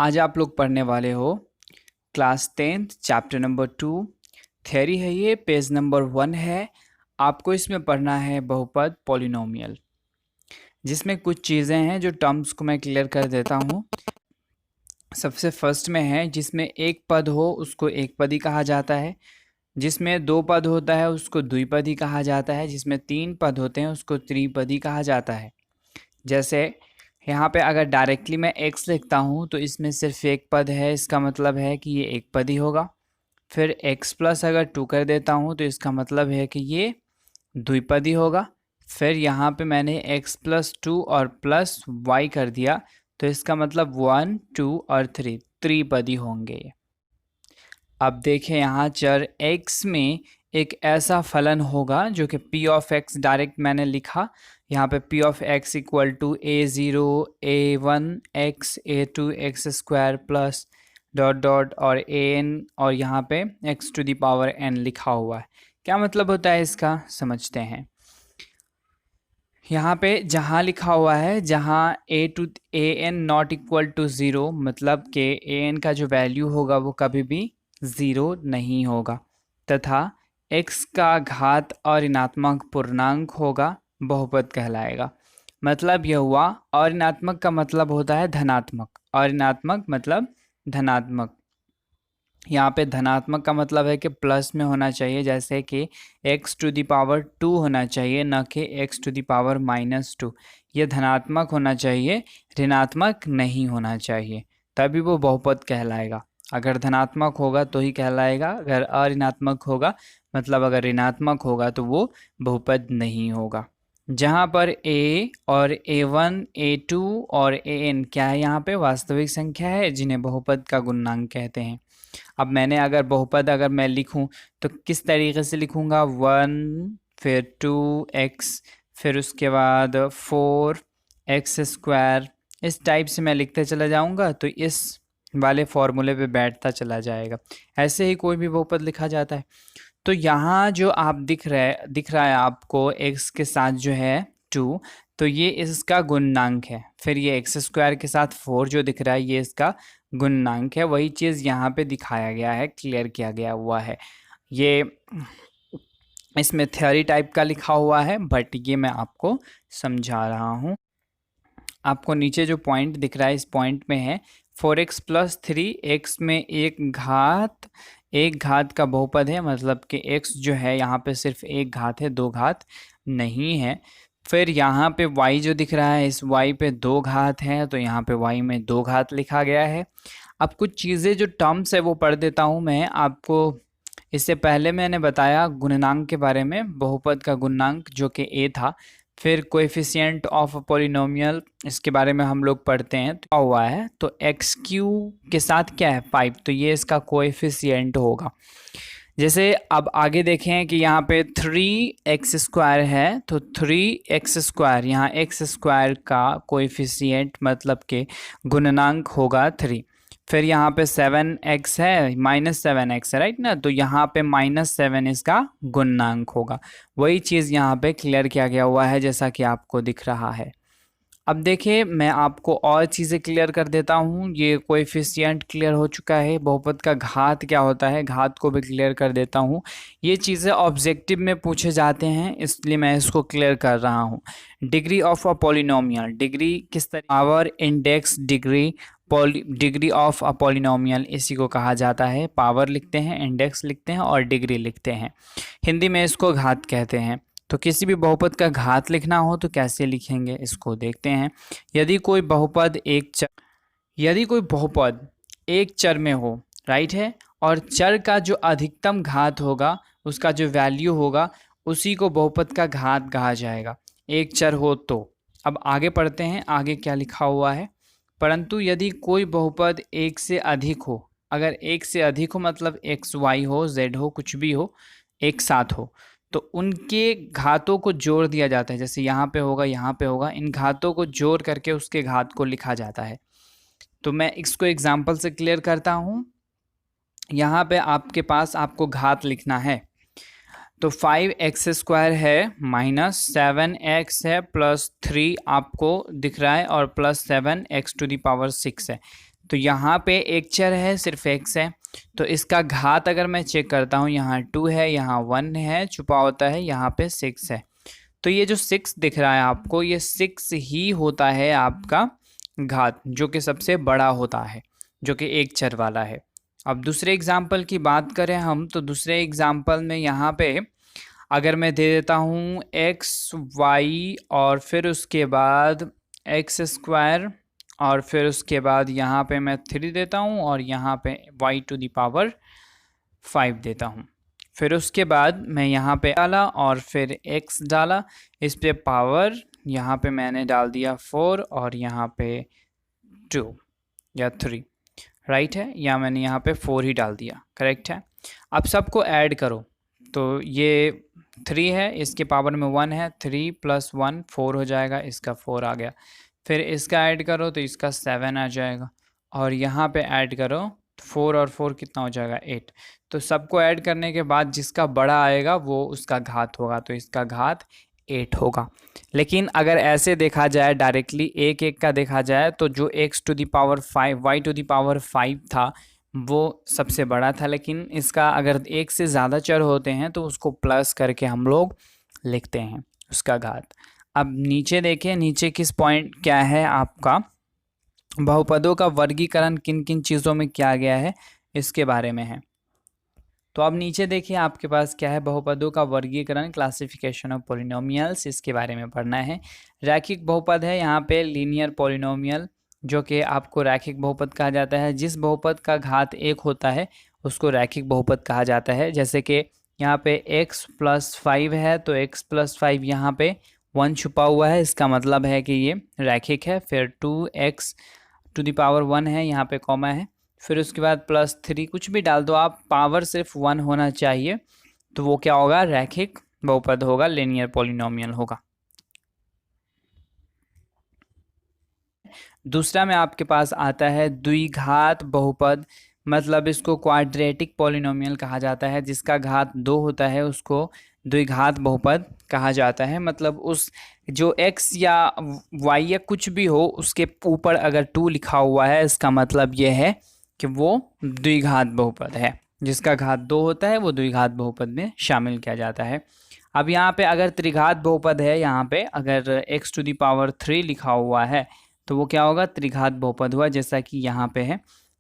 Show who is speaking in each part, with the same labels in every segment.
Speaker 1: आज आप लोग पढ़ने वाले हो class 10th chapter number 2 theory है। ये पेज नंबर 1 है। आपको इसमें पढ़ना है बहुपद पॉलिनोमियल, जिसमें कुछ चीज़ें हैं जो टर्म्स को मैं क्लियर कर देता हूँ। सबसे फर्स्ट में है जिसमें एक पद हो उसको एक पदी कहा जाता है, जिसमें दो पद होता है उसको द्विपदी कहा जाता है, जिसमें तीन पद होते हैं उसको त्रिपदी कहा जाता है। जैसे यहाँ पे अगर डायरेक्टली मैं x लिखता हूँ तो इसमें सिर्फ एक पद है, इसका मतलब है कि ये एक पदी होगा। फिर x प्लस अगर 2 कर देता हूँ तो इसका मतलब है कि ये द्विपदी होगा। फिर यहाँ पे मैंने x प्लस 2 और प्लस y कर दिया तो इसका मतलब 1, 2 और 3 त्रिपदी होंगे ये। अब देखें यहाँ चर x में एक ऐसा फलन होगा जो कि p ऑफ x डायरेक्ट मैंने लिखा। यहाँ पे p of x equal to a0 a1 x a2 x square plus dot dot और an और यहाँ पे x to the power n लिखा हुआ है। क्या मतलब होता है इसका, समझते हैं। यहाँ पे जहाँ लिखा हुआ है जहाँ a to an not equal to 0, मतलब कि an का जो वैल्यू होगा वो कभी भी 0 नहीं होगा, तथा x का घात और ऋणात्मक पूर्णांक होगा, बहुपद कहलाएगा। मतलब यह हुआ। और ऋणात्मक का मतलब होता है धनात्मक, और ऋणात्मक मतलब धनात्मक। यहाँ पे धनात्मक का मतलब है कि प्लस में होना चाहिए, जैसे कि x टू द पावर 2 होना चाहिए, न कि x टू द पावर -2। ये धनात्मक होना चाहिए, ऋणात्मक नहीं होना चाहिए, तभी वो बहुपद कहलाएगा। अगर धनात्मक होगा तो ही कहलाएगा, अगर अऋणात्मक होगा मतलब अगर ऋणात्मक होगा तो वो बहुपद नहीं होगा। जहाँ पर a और a1 a2 और an क्या है, यहाँ पे वास्तविक संख्या है जिन्हें बहुपद का गुणनांक कहते हैं। अब मैंने अगर बहुपद अगर मैं लिखूं तो किस तरीके से लिखूंगा, 1 फिर 2x फिर उसके बाद 4x स्क्वायर, इस टाइप से मैं लिखते चला जाऊंगा तो इस वाले फॉर्मूले पे बैठता चला जाएगा। ऐसे ही कोई भी बहुपद लिखा जाता है। तो यहाँ जो आप दिख रहा है आपको x के साथ जो है 2, तो ये इसका गुणनांक है। फिर ये एक्स स्क्वायर के साथ 4 जो दिख रहा है ये इसका गुणनांक है। वही चीज़ यहाँ पे दिखाया गया है, क्लियर किया गया हुआ है। ये इसमें थ्योरी टाइप का लिखा हुआ है, बट ये मैं आपको समझा रहा हूँ। आपको नीचे जो पॉइंट दिख रहा है इस पॉइंट में है 4x प्लस 3, x में एक घात का बहुपद है, मतलब कि x जो है यहाँ पे सिर्फ एक घात है, दो घात नहीं है। फिर यहाँ पे y जो दिख रहा है इस y पे दो घात है, तो यहाँ पे y में दो घात लिखा गया है। अब कुछ चीज़ें जो टर्म्स है वो पढ़ देता हूँ मैं आपको। इससे पहले मैंने बताया गुणनांक के बारे में, बहुपद का गुणनांक जो कि a था। फिर कोएफिशिएंट ऑफ पॉलिनोमियल, इसके बारे में हम लोग पढ़ते हैं, तो क्या हुआ है तो एक्स क्यू के साथ क्या है 5, तो ये इसका कोएफिशिएंट होगा। जैसे अब आगे देखें कि यहाँ पे 3x स्क्वायर है, तो 3x स्क्वायर, यहाँ एक्स स्क्वायर का कोएफिशिएंट मतलब के गुणनांक होगा 3। फिर यहाँ पे 7x है, -7x है, राइट ना, तो यहाँ पे -7 इसका गुणनांक होगा। वही चीज़ यहाँ पे क्लियर किया गया हुआ है जैसा कि आपको दिख रहा है। अब देखिए मैं आपको और चीज़ें क्लियर कर देता हूँ। ये कोएफिशिएंट क्लियर हो चुका है, बहुपद का घात क्या होता है घात को भी क्लियर कर देता हूँ। ये चीज़ें ऑब्जेक्टिव में पूछे जाते हैं इसलिए मैं इसको क्लियर कर रहा हूँ। Degree of a polynomial, degree किस तरह, power index degree, degree of a polynomial इसी को कहा जाता है। पावर लिखते हैं, इंडेक्स लिखते हैं और डिग्री लिखते हैं। हिंदी में इसको घात कहते हैं। तो किसी भी बहुपद का घात लिखना हो तो कैसे लिखेंगे इसको देखते हैं। यदि कोई बहुपद एक चर में हो, राइट है, और चर का जो अधिकतम घात होगा उसका जो वैल्यू होगा उसी को बहुपद का घात कहा जाएगा, एक चर हो तो। अब आगे पढ़ते हैं आगे क्या लिखा हुआ है। परंतु यदि कोई बहुपद एक से अधिक हो, अगर एक से अधिक हो मतलब एक्स वाई हो, जेड हो, कुछ भी हो, एक साथ हो, तो उनके घातों को जोड़ दिया जाता है। जैसे यहाँ पे होगा, यहाँ पे होगा, इन घातों को जोड़ करके उसके घात को लिखा जाता है। तो मैं इसको एग्जाम्पल से क्लियर करता हूँ। यहाँ पे आपके पास आपको घात लिखना है, तो 5x स्क्वायर है, -7x है, +3 आपको दिख रहा है और +7 x टू द पावर 6 है। तो यहाँ पे एक चर है, सिर्फ x है, तो इसका घात अगर मैं चेक करता हूँ, यहाँ 2 है, यहाँ 1 है, छुपा होता है, यहाँ पे 6 है। तो ये जो 6 दिख रहा है आपको, ये 6 ही होता है आपका घात, जो कि सबसे बड़ा होता है, जो कि एक चर वाला है। अब दूसरे एग्जाम्पल की बात करें हम, तो दूसरे एग्जाम्पल में यहाँ पे अगर मैं दे देता हूँ एक्स वाई और फिर उसके बाद एक्स स्क्वायर और फिर उसके बाद यहाँ पे मैं 3 देता हूँ और यहाँ पे y टू द पावर 5 देता हूँ। फिर उसके बाद मैं यहाँ पे डाला और फिर x डाला, इस पे पावर यहाँ पे मैंने डाल दिया 4 और यहाँ पे 2 या 3, राइट है, या मैंने यहाँ पे 4 ही डाल दिया, करेक्ट है। अब सबको ऐड करो, तो ये 3 है, इसके पावर में 1 है, 3 + 1 4 हो जाएगा, इसका 4 आ गया। फिर इसका ऐड करो तो इसका 7 आ जाएगा, और यहाँ पे ऐड करो 4 और 4 कितना हो जाएगा 8। तो सबको ऐड करने के बाद जिसका बड़ा आएगा वो उसका घात होगा, तो इसका घात 8 होगा। लेकिन अगर ऐसे देखा जाए डायरेक्टली एक एक का देखा जाए, तो जो x to the power 5 y to the power 5 था वो सबसे बड़ा था, लेकिन इसका अगर एक से ज़्यादा चर होते हैं तो उसको प्लस करके हम लोग लिखते हैं उसका घात। अब नीचे देखें, नीचे किस पॉइंट क्या है आपका, बहुपदों का वर्गीकरण किन किन चीज़ों में किया गया है इसके बारे में है। तो अब नीचे देखिए आपके पास क्या है, बहुपदों का वर्गीकरण, क्लासिफिकेशन ऑफ पॉलिनोमियल्स, इसके बारे में पढ़ना है। रैखिक बहुपद है यहाँ पे लीनियर पॉलिनोमियल, जो कि आपको रैखिक बहुपद कहा जाता है। जिस बहुपद का घात 1 होता है उसको रैखिक बहुपद कहा जाता है। जैसे कि यहाँ पे x + 5 है, तो x + 5 यहाँ पे 1 छुपा हुआ है, इसका मतलब है कि ये रैखिक है। फिर 2x टू द पावर 1 है, यहाँ पे कॉमा है, फिर उसके बाद +3 कुछ भी डाल दो आप, पावर सिर्फ 1 होना चाहिए, तो वो क्या होगा, रैखिक बहुपद होगा, लीनियर पॉलिनोमियल होगा। दूसरा में आपके पास आता है द्विघात बहुपद, मतलब इसको क्वाड्रेटिक पॉलिनोमियल कहा जाता है। जिसका घात 2 होता है उसको द्विघात बहुपद कहा जाता है। मतलब उस जो x या y या कुछ भी हो उसके ऊपर अगर 2 लिखा हुआ है, इसका मतलब ये है कि वो द्विघात बहुपद है। जिसका घात 2 होता है वो द्विघात बहुपद में शामिल किया जाता है। अब यहाँ पे अगर त्रिघात बहुपद है, यहाँ पे अगर x टू द पावर 3 लिखा हुआ है तो वो क्या होगा, त्रिघात बहुपद हुआ, जैसा कि यहाँ पे है।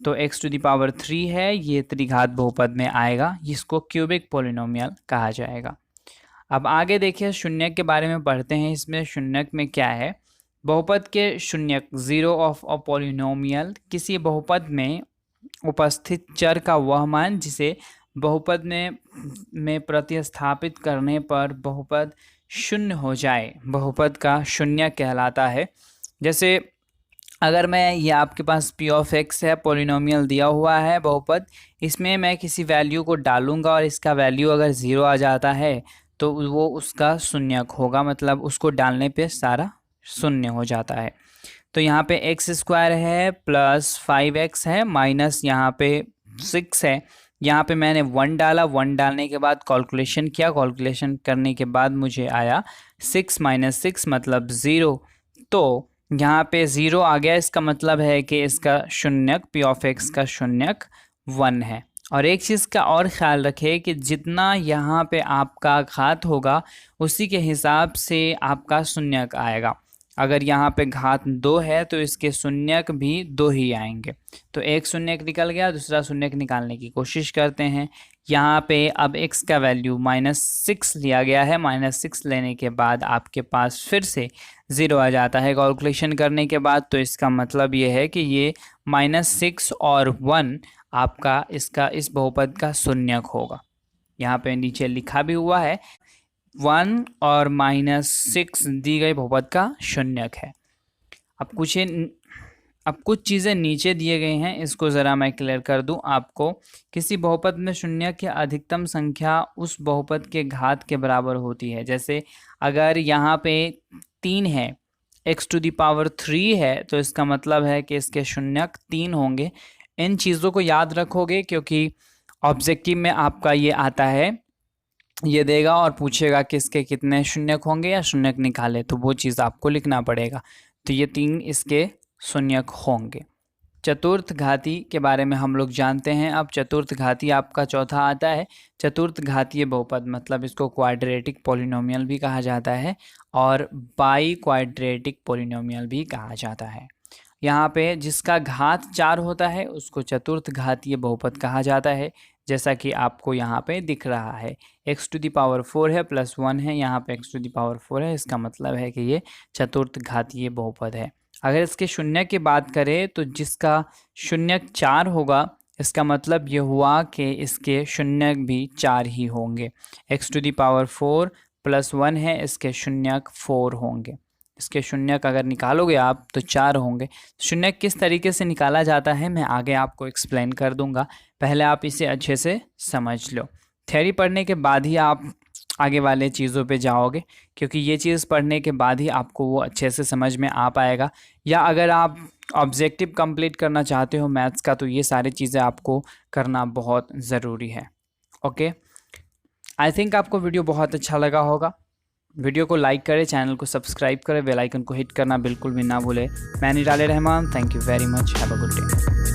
Speaker 1: तो x टू द पावर 3 है, ये त्रिघात बहुपद में आएगा, जिसको क्यूबिक पॉलिनोमियल कहा जाएगा। अब आगे देखिए शून्यक के बारे में पढ़ते हैं। इसमें शून्यक में क्या है, बहुपद के शून्यक, जीरो ऑफ अ पॉलिनोमियल, किसी बहुपद में उपस्थित चर का वह मान जिसे बहुपद में प्रतिस्थापित करने पर बहुपद शून्य हो जाए, बहुपद का शून्यक कहलाता है। जैसे अगर मैं ये आपके पास p ऑफ x है, पॉलिनोमियल दिया हुआ है बहुपद, इसमें मैं किसी वैल्यू को डालूंगा और इसका वैल्यू अगर 0 आ जाता है तो वो उसका शून्यक होगा, मतलब उसको डालने पे सारा शून्य हो जाता है। तो यहाँ पे x² है प्लस 5x है माइनस यहाँ पे 6 है। यहाँ पे मैंने 1 डाला, 1 डालने के बाद कैलकुलेशन किया, कैलकुलेशन करने के बाद मुझे आया 6 - 6 मतलब 0। तो यहाँ पे 0 आ गया, इसका मतलब है कि इसका शून्यक p ऑफ x का शून्यक 1 है। और एक चीज़ का और ख्याल रखें कि जितना यहाँ पे आपका घात होगा उसी के हिसाब से आपका शून्यक आएगा। अगर यहाँ पे घात 2 है तो इसके शून्यक भी 2 ही आएंगे। तो एक शून्यक निकल गया, दूसरा शून्यक निकालने की कोशिश करते हैं। यहाँ पे अब x का वैल्यू -6 लिया गया है, -6 लेने के बाद आपके पास फिर से 0 आ जाता है कैलकुलेशन करने के बाद। तो इसका मतलब ये है कि ये -6 और 1 आपका इसका इस बहुपद का शून्यक होगा। यहाँ पे नीचे लिखा भी हुआ है 1 और -6 दी गई बहुपद का शून्यक है। अब कुछ चीज़ें नीचे दिए गए हैं, इसको ज़रा मैं क्लियर कर दूं आपको। किसी बहुपद में शून्यक की अधिकतम संख्या उस बहुपद के घात के बराबर होती है। जैसे अगर यहाँ पे 3 है, x टू द पावर 3 है, तो इसका मतलब है कि इसके शून्यक 3 होंगे। इन चीज़ों को याद रखोगे क्योंकि ऑब्जेक्टिव में आपका ये आता है, ये देगा और पूछेगा कि इसके कितने शून्यक होंगे या शून्यक निकाले, तो वो चीज़ आपको लिखना पड़ेगा। तो ये 3 इसके शून्यक होंगे। चतुर्थ घाती के बारे में हम लोग जानते हैं। अब चतुर्थ घाती आपका चौथा आता है चतुर्थ घातीय बहुपद, मतलब इसको क्वाड्रेटिक पॉलिनोमियल भी कहा जाता है और बाई क्वाड्रेटिक पॉलिनोमियल भी कहा जाता है। यहाँ पे जिसका घात 4 होता है उसको चतुर्थ घातीय बहुपद कहा जाता है, जैसा कि आपको यहाँ पे दिख रहा है। x⁴ है प्लस 1 है, यहाँ पे x⁴ है, इसका मतलब है कि ये चतुर्थ घातीय बहुपद है। अगर इसके शून्य की बात करें तो जिसका शून्यक 4 होगा, इसका मतलब ये हुआ कि इसके शून्यक भी 4 ही होंगे। x⁴ प्लस 1 है, इसके शून्यक 4 होंगे। इसके शून्यक अगर निकालोगे आप तो 4 होंगे। शून्यक किस तरीके से निकाला जाता है मैं आगे आपको एक्सप्लेन कर दूंगा, पहले आप इसे अच्छे से समझ लो। थ्योरी पढ़ने के बाद ही आप आगे वाले चीज़ों पे जाओगे, क्योंकि ये चीज़ पढ़ने के बाद ही आपको वो अच्छे से समझ में आ पाएगा। या अगर आप ऑब्जेक्टिव कंप्लीट करना चाहते हो मैथ्स का तो ये सारी चीज़ें आपको करना बहुत ज़रूरी है। ओके, आई थिंक आपको वीडियो बहुत अच्छा लगा होगा। वीडियो को लाइक करें, चैनल को सब्सक्राइब करें, बेल आइकन को हिट करना बिल्कुल भी ना भूलें। मैं Nirale Rahman, thank you very much, have a good day.